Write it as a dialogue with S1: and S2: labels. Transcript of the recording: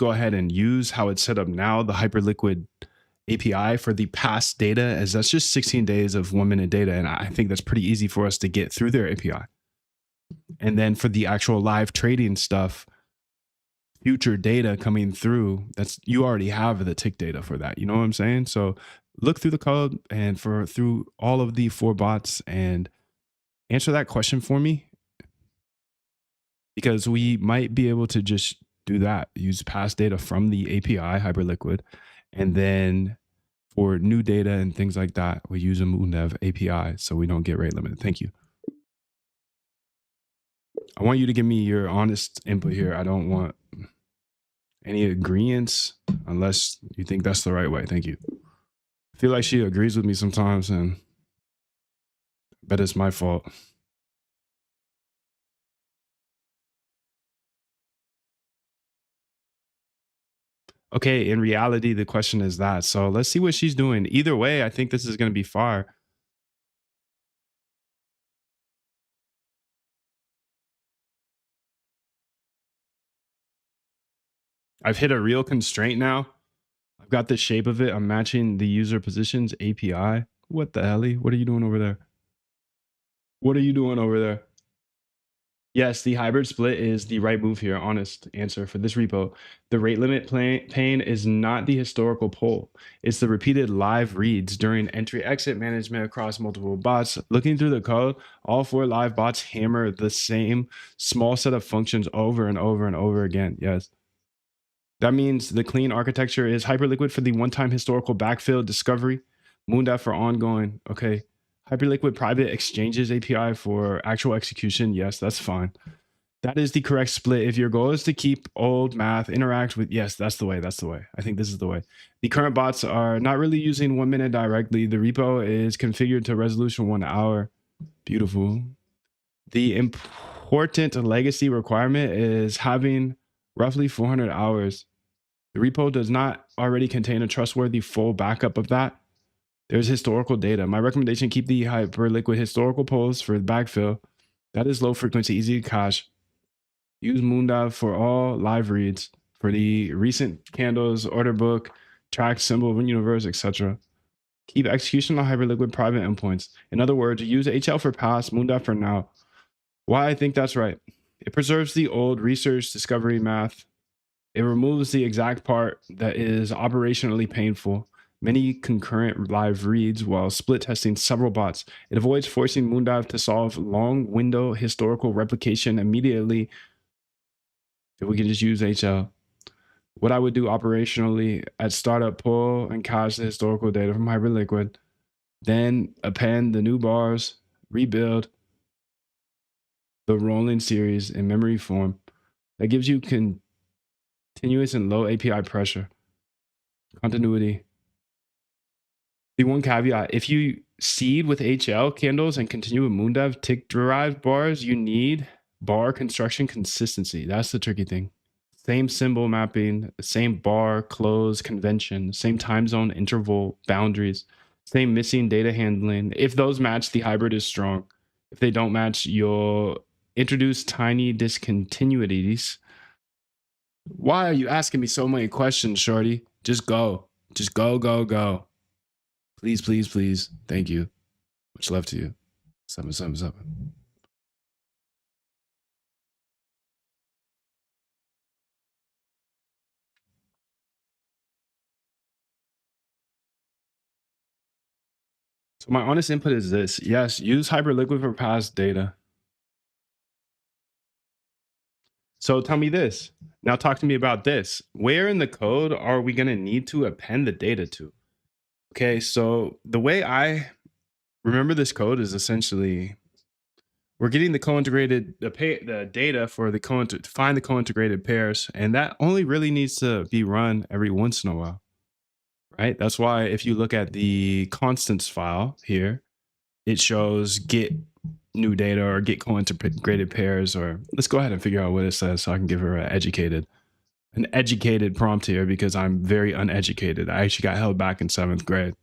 S1: go ahead and use how it's set up now, the Hyperliquid API for the past data, as that's just 16 days of 1 minute data. And I think that's pretty easy for us to get through their API. And then for the actual live trading stuff, future data coming through, that's, you already have the tick data for that. You know what I'm saying? So look through the code and through all of the 4 bots and answer that question for me, because we might be able to just do that, use past data from the API Hyperliquid, and then for new data and things like that, we use a MoonDev API so we don't get rate limited. Thank you. I want you to give me your honest input here. I don't want any agreements unless you think that's the right way. Thank you. I feel like she agrees with me sometimes, and I bet it's my fault. Okay, in reality, the question is that. So let's see what she's doing. Either way, I think this is going to be fire. I've hit a real constraint now. I've got the shape of it. I'm matching the user positions API. What the hell? What are you doing over there? What are you doing over there? Yes, the hybrid split is the right move here. Honest answer for this repo. The rate limit pane is not the historical poll. It's the repeated live reads during entry exit management across multiple bots. Looking through the code, all 4 live bots hammer the same small set of functions over and over and over again. Yes. That means the clean architecture is Hyperliquid for the one-time historical backfill discovery, MoonDev for ongoing. Okay. Hyperliquid private exchanges API for actual execution. Yes, that's fine. That is the correct split. If your goal is to keep old math, interact with, yes, that's the way. That's the way. I think this is the way. The current bots are not really using 1 minute directly. The repo is configured to resolution 1 hour. Beautiful. The important legacy requirement is having roughly 400 hours. The repo does not already contain a trustworthy full backup of that. There's historical data. My recommendation, keep the Hyperliquid historical polls for the backfill. That is low frequency, easy to cache. Use MoonDev for all live reads for the recent candles, order book, track, symbol, universe, etc. Keep execution on Hyperliquid private endpoints. In other words, use HL for past, MoonDev for now. Why I think that's right. It preserves the old research, discovery math. It removes the exact part that is operationally painful. Many concurrent live reads while split testing several bots. It avoids forcing MoonDev to solve long window historical replication immediately if we can just use HL. What I would do operationally at startup, pull and cache the historical data from Hyperliquid, then append the new bars, rebuild the rolling series in memory form. That gives you continuous and low API pressure, continuity. The one caveat, if you seed with HL candles and continue with MoonDev tick derived bars, you need bar construction consistency. That's the tricky thing. Same symbol mapping, same bar, close, convention, same time zone, interval, boundaries, same missing data handling. If those match, the hybrid is strong. If they don't match, you'll introduce tiny discontinuities. Why are you asking me so many questions, shorty? Just go. Just go, go, go. Please, please, please. Thank you. Much love to you. 777. So my honest input is this. Yes, use Hyperliquid for past data. So tell me this. Now talk to me about this. Where in the code are we going to need to append the data to? Okay, so the way I remember this code is essentially we're getting the co-integrated the data for the to find the co-integrated pairs, and that only really needs to be run every once in a while, right? That's why if you look at the constants file here, it shows get new data or get co-integrated pairs, or let's go ahead and figure out what it says so I can give her an educated prompt here because I'm very uneducated. I actually got held back in 7th grade.